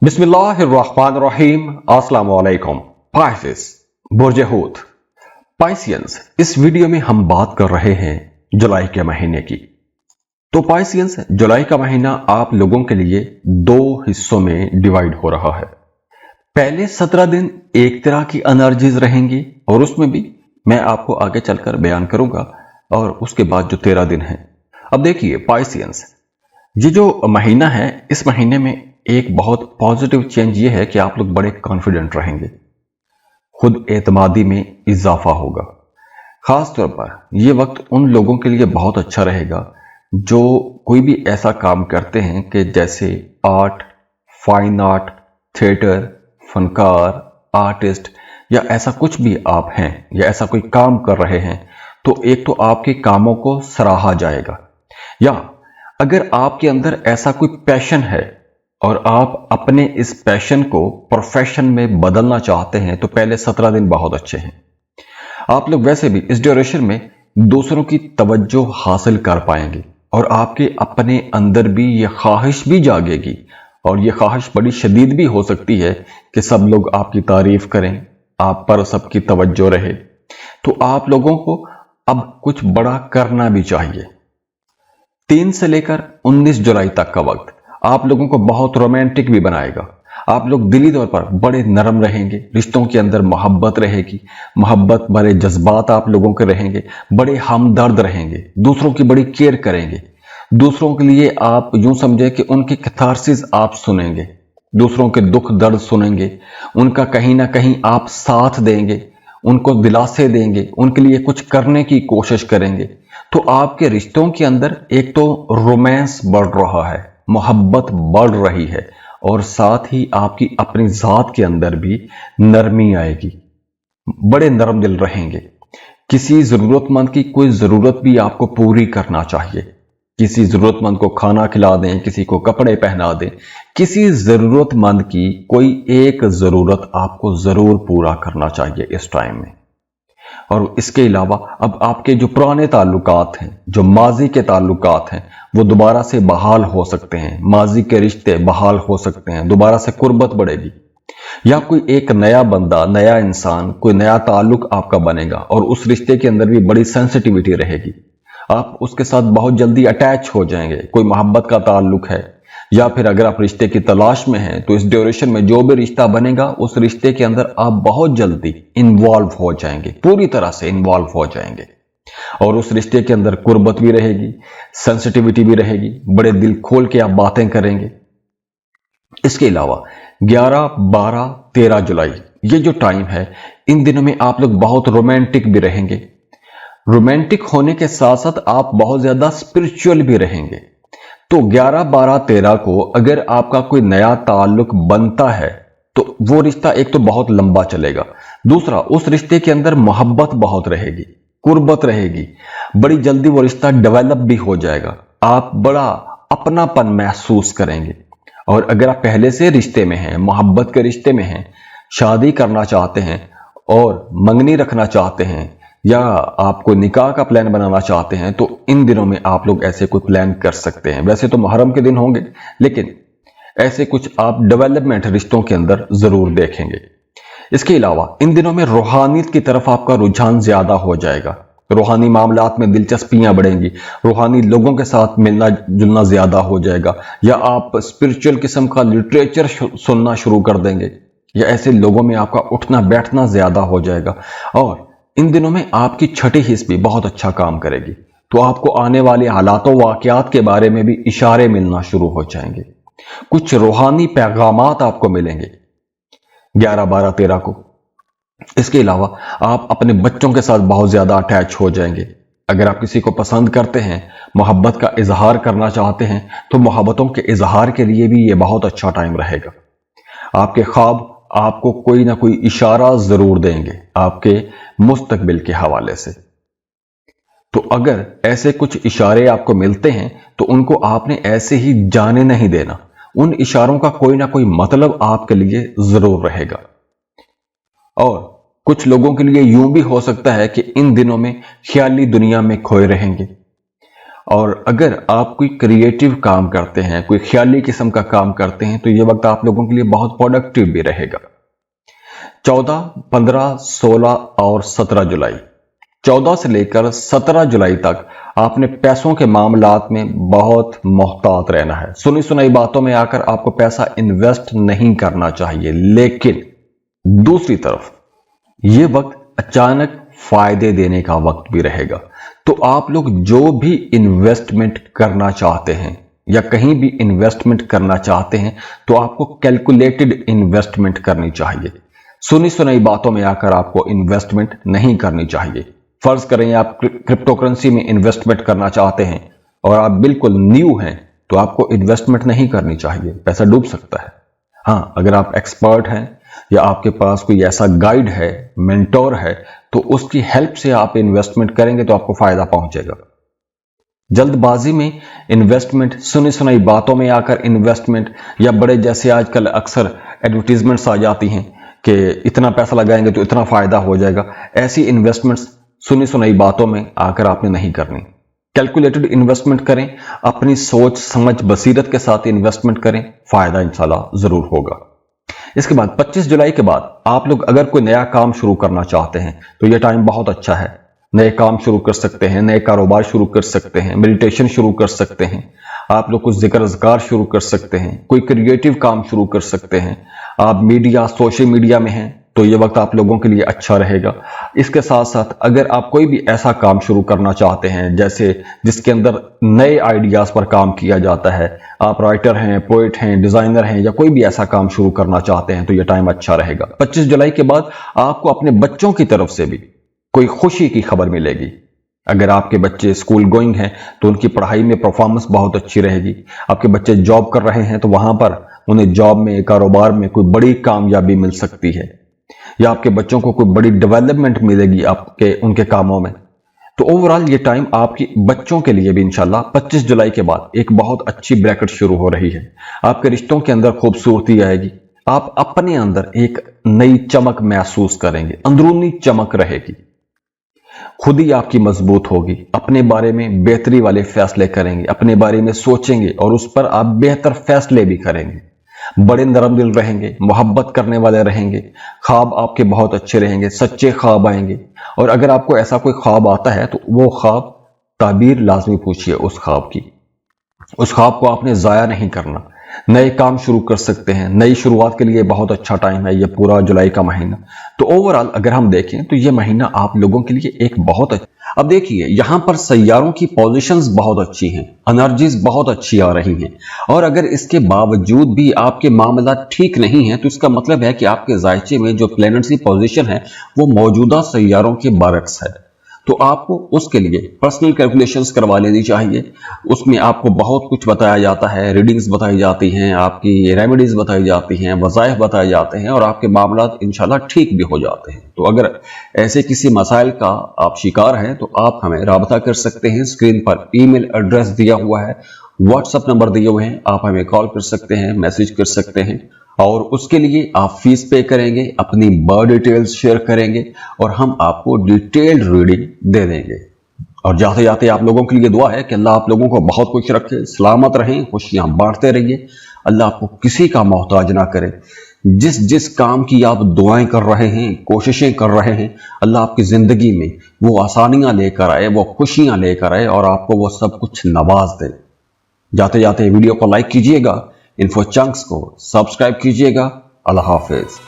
बिस्मिल्लाहिर्रहमानिर्रहीम। अस्सलाम वालेकुम। पाइसेस, बुर्ज हूत, पाइसियंस। इस वीडियो में हम बात कर रहे हैं जुलाई के महीने की। तो पाइसियंस, जुलाई का महीना आप लोगों के लिए दो हिस्सों में डिवाइड हो रहा है। पहले 17 दिन एक तरह की एनर्जीज रहेंगी और उसमें भी मैं आपको आगे चलकर बयान करूंगा, और उसके बाद जो 13 दिन हैं। अब देखिए पाइसियंस, ये जो महीना है, इस महीने में एक बहुत पॉजिटिव चेंज ये है कि आप लोग बड़े कॉन्फिडेंट रहेंगे, खुद एतमादी में इजाफा होगा। खास तौर पर यह वक्त उन लोगों के लिए बहुत अच्छा रहेगा जो कोई भी ऐसा काम करते हैं कि जैसे आर्ट, फाइन आर्ट, थिएटर, फनकार, आर्टिस्ट, या ऐसा कुछ भी आप हैं या ऐसा कोई काम कर रहे हैं, तो एक तो आपके कामों को सराहा जाएगा। या अगर आपके अंदर ऐसा कोई पैशन है और आप अपने इस पैशन को प्रोफेशन में बदलना चाहते हैं, तो पहले 17 दिन बहुत अच्छे हैं। आप लोग वैसे भी इस ड्यूरेशन में दूसरों की तवज्जो हासिल कर पाएंगे और आपके अपने अंदर भी ये ख्वाहिश भी जागेगी, और ये ख्वाहिश बड़ी शदीद भी हो सकती है कि सब लोग आपकी तारीफ करें, आप पर सबकी तवज्जो रहे। तो आप लोगों को अब कुछ बड़ा करना भी चाहिए। 3 से लेकर 19 जुलाई तक का वक्त आप लोगों को बहुत रोमांटिक भी बनाएगा। आप लोग दिली तौर पर बड़े नरम रहेंगे, रिश्तों के अंदर मोहब्बत रहेगी, मोहब्बत भरे जज्बात आप लोगों के रहेंगे, बड़े हमदर्द रहेंगे, दूसरों की बड़ी केयर करेंगे। दूसरों के लिए आप यूं समझे कि उनकी कैथारसिस आप सुनेंगे, दूसरों के दुख दर्द सुनेंगे, उनका कहीं ना कहीं आप साथ देंगे, उनको दिलासे देंगे, उनके लिए कुछ करने की कोशिश करेंगे। तो आपके रिश्तों के अंदर एक तो रोमांस बढ़ रहा है, मोहब्बत बढ़ रही है, और साथ ही आपकी अपनी जात के अंदर भी नरमी आएगी, बड़े नरम दिल रहेंगे। किसी जरूरतमंद की कोई जरूरत भी आपको पूरी करना चाहिए। किसी जरूरतमंद को खाना खिला दें, किसी को कपड़े पहना दें, किसी जरूरतमंद की कोई एक जरूरत आपको जरूर पूरा करना चाहिए इस टाइम में। और इसके अलावा अब आपके जो पुराने ताल्लुकात हैं, जो माजी के ताल्लुकात हैं, वो दोबारा से बहाल हो सकते हैं। माजी के रिश्ते बहाल हो सकते हैं, दोबारा से कुर्बत बढ़ेगी, या कोई एक नया बंदा, नया इंसान, कोई नया ताल्लुक आपका बनेगा और उस रिश्ते के अंदर भी बड़ी सेंसिटिविटी रहेगी। आप उसके साथ बहुत जल्दी अटैच हो जाएंगे। कोई मोहब्बत का ताल्लुक है, या फिर अगर आप रिश्ते की तलाश में हैं, तो इस ड्यूरेशन में जो भी रिश्ता बनेगा उस रिश्ते के अंदर आप बहुत जल्दी इन्वॉल्व हो जाएंगे, पूरी तरह से इन्वॉल्व हो जाएंगे, और उस रिश्ते के अंदर कुर्बत भी रहेगी, सेंसिटिविटी भी रहेगी, बड़े दिल खोल के आप बातें करेंगे। इसके अलावा 11, 12, 13 जुलाई ये जो टाइम है, इन दिनों में आप लोग बहुत रोमांटिक भी रहेंगे। रोमांटिक होने के साथ साथ आप बहुत ज्यादा स्पिरिचुअल भी रहेंगे। तो 11, 12, 13 को अगर आपका कोई नया ताल्लुक बनता है, तो वो रिश्ता एक तो बहुत लंबा चलेगा, दूसरा उस रिश्ते के अंदर मोहब्बत बहुत रहेगी, कुर्बत रहेगी, बड़ी जल्दी वो रिश्ता डेवलप भी हो जाएगा, आप बड़ा अपनापन महसूस करेंगे। और अगर आप पहले से रिश्ते में हैं, मोहब्बत के रिश्ते में हैं, शादी करना चाहते हैं और मंगनी रखना चाहते हैं, या आप कोई निकाह का प्लान बनाना चाहते हैं, तो इन दिनों में आप लोग ऐसे कोई प्लान कर सकते हैं। वैसे तो मुहर्रम के दिन होंगे, लेकिन ऐसे कुछ आप डेवलपमेंट रिश्तों के अंदर जरूर देखेंगे। इसके अलावा इन दिनों में रूहानियत की तरफ आपका रुझान ज्यादा हो जाएगा, रूहानी मामलात में दिलचस्पियां बढ़ेंगी, रूहानी लोगों के साथ मिलना जुलना ज्यादा हो जाएगा, या आप स्पिरिचुअल किस्म का लिटरेचर सुनना शुरू कर देंगे, या ऐसे लोगों में आपका उठना बैठना ज्यादा हो जाएगा। और इन दिनों में आपकी छठी हिस्स भी बहुत अच्छा काम करेगी, तो आपको आने वाले हालातों वाकयात के बारे में भी इशारे मिलना शुरू हो जाएंगे, कुछ रूहानी पैगामात आपको मिलेंगे 11, 12, 13 को। इसके अलावा आप अपने बच्चों के साथ बहुत ज्यादा अटैच हो जाएंगे। अगर आप किसी को पसंद करते हैं, मोहब्बत का इजहार करना चाहते हैं, तो मोहब्बतों के इजहार के लिए भी ये बहुत अच्छा टाइम रहेगा। आपके ख्वाब आपको कोई ना कोई इशारा जरूर देंगे आपके मुस्तकबिल के हवाले से। तो अगर ऐसे कुछ इशारे आपको मिलते हैं, तो उनको आपने ऐसे ही जाने नहीं देना, उन इशारों का कोई ना कोई मतलब आपके लिए जरूर रहेगा। और कुछ लोगों के लिए यूं भी हो सकता है कि इन दिनों में ख्याली दुनिया में खोए रहेंगे, और अगर आप कोई क्रिएटिव काम करते हैं, कोई ख्याली किस्म का काम करते हैं, तो ये वक्त आप लोगों के लिए बहुत प्रोडक्टिव भी रहेगा। 14, 15, 16 और 17 जुलाई, 14 से लेकर 17 जुलाई तक आपने पैसों के मामलात में बहुत मोहतात रहना है। सुनी सुनाई बातों में आकर आपको पैसा इन्वेस्ट नहीं करना चाहिए। लेकिन दूसरी तरफ ये वक्त अचानक फायदे देने का वक्त भी रहेगा। तो आप लोग जो भी इन्वेस्टमेंट करना चाहते हैं या कहीं भी इन्वेस्टमेंट करना चाहते हैं, तो आपको कैलकुलेटेड इन्वेस्टमेंट करनी चाहिए। सुनी सुनाई बातों में आकर आपको इन्वेस्टमेंट नहीं करनी चाहिए। फर्ज करें आप क्रिप्टो करेंसी में इन्वेस्टमेंट करना चाहते हैं और आप बिल्कुल न्यू हैं, तो आपको इन्वेस्टमेंट नहीं करनी चाहिए, पैसा डूब सकता है। हाँ, अगर आप एक्सपर्ट हैं या आपके पास कोई ऐसा गाइड है, मेंटोर है, तो उसकी हेल्प से आप इन्वेस्टमेंट करेंगे तो आपको फायदा पहुंचेगा। जल्दबाजी में इन्वेस्टमेंट, सुनी सुनाई बातों में आकर इन्वेस्टमेंट, या बड़े जैसे आजकल अक्सर एडवर्टीजमेंट्स आ जाती हैं कि इतना पैसा लगाएंगे तो इतना फायदा हो जाएगा, ऐसी इन्वेस्टमेंट्स सुनी सुनाई बातों में आकर आपने नहीं करनी। कैलकुलेटेड इन्वेस्टमेंट करें, अपनी सोच समझ बसीरत के साथ इन्वेस्टमेंट करें, फायदा इंशाल्लाह जरूर होगा। इसके बाद 25 जुलाई के बाद आप लोग अगर कोई नया काम शुरू करना चाहते हैं तो यह टाइम बहुत अच्छा है। नए काम शुरू कर सकते हैं, नए कारोबार शुरू कर सकते हैं, मेडिटेशन शुरू कर सकते हैं, आप लोग कुछ जिक्र अज़कार शुरू कर सकते हैं, कोई क्रिएटिव काम शुरू कर सकते हैं। आप मीडिया, सोशल मीडिया में हैं तो ये वक्त आप लोगों के लिए अच्छा रहेगा। इसके साथ साथ अगर आप कोई भी ऐसा काम शुरू करना चाहते हैं जैसे जिसके अंदर नए आइडियाज पर काम किया जाता है, आप राइटर हैं, पोइट हैं, डिजाइनर हैं, या कोई भी ऐसा काम शुरू करना चाहते हैं, तो ये टाइम अच्छा रहेगा। 25 जुलाई के बाद आपको अपने बच्चों की तरफ से भी कोई खुशी की खबर मिलेगी। अगर आपके बच्चे स्कूल गोइंग हैं तो उनकी पढ़ाई में परफॉर्मेंस बहुत अच्छी रहेगी। आपके बच्चे जॉब कर रहे हैं तो वहां पर उन्हें जॉब में, कारोबार में कोई बड़ी कामयाबी मिल सकती है, या आपके बच्चों को कोई बड़ी डेवलपमेंट मिलेगी आपके उनके कामों में। तो ओवरऑल ये टाइम आपकी बच्चों के लिए भी इंशाल्लाह 25 जुलाई के बाद एक बहुत अच्छी ब्रैकेट शुरू हो रही है। आपके रिश्तों के अंदर खूबसूरती आएगी, आप अपने अंदर एक नई चमक महसूस करेंगे, अंदरूनी चमक रहेगी, खुद ही आपकी मजबूत होगी। अपने बारे में बेहतरी वाले फैसले करेंगे, अपने बारे में सोचेंगे और उस पर आप बेहतर फैसले भी करेंगे। बड़े नरम दिल रहेंगे, मोहब्बत करने वाले रहेंगे, ख्वाब आपके बहुत अच्छे रहेंगे, सच्चे ख्वाब आएंगे। और अगर आपको ऐसा कोई ख्वाब आता है तो वो ख्वाब ताबीर लाजमी पूछिए उस ख्वाब की। उस ख्वाब को आपने जाया नहीं करना। नए काम शुरू कर सकते हैं, नई शुरुआत के लिए बहुत अच्छा टाइम है ये पूरा जुलाई का महीना। तो ओवरऑल अगर हम देखें तो ये महीना आप लोगों के लिए एक बहुत अच्छा। अब देखिए यहां पर सैयारों की पोजीशंस बहुत अच्छी हैं, एनर्जीज बहुत अच्छी आ रही हैं, और अगर इसके बावजूद भी आपके मामला ठीक नहीं है तो इसका मतलब है कि आपके जायचे में जो प्लैनेट्स की पोजीशन है वो मौजूदा सैयारों के बरक्स है। तो आपको उसके लिए पर्सनल कैलकुलेशंस करवा लेनी चाहिए। उसमें आपको बहुत कुछ बताया जाता है, रीडिंग्स बताई जाती हैं, आपकी रेमेडीज बताई जाती हैं, वज़ाइफ बताए जाते हैं, और आपके मामला इंशाल्लाह ठीक भी हो जाते हैं। तो अगर ऐसे किसी मसाइल का आप शिकार हैं तो आप हमें राबता कर सकते हैं। स्क्रीन पर ईमेल एड्रेस दिया हुआ है, व्हाट्सएप नंबर दिए हुए हैं, आप हमें कॉल कर सकते हैं, मैसेज कर सकते हैं, और उसके लिए आप फीस पे करेंगे, अपनी बर्थ डिटेल्स शेयर करेंगे और हम आपको डिटेल्ड रीडिंग दे देंगे। और जाते जाते आप लोगों के लिए दुआ है कि अल्लाह आप लोगों को बहुत खुश रखे, सलामत रहें, खुशियां बांटते रहिए। अल्लाह आपको किसी का मोहताज ना करे। जिस जिस काम की आप दुआएं कर रहे हैं, कोशिशें कर रहे हैं, अल्लाह आपकी जिंदगी में वो आसानियां लेकर आए, वो खुशियां लेकर आए और आपको वो सब कुछ नवाज दे। जाते जाते वीडियो को लाइक कीजिएगा, इन्फो चंक्स को सब्सक्राइब कीजिएगा। अल्लाह हाफिज।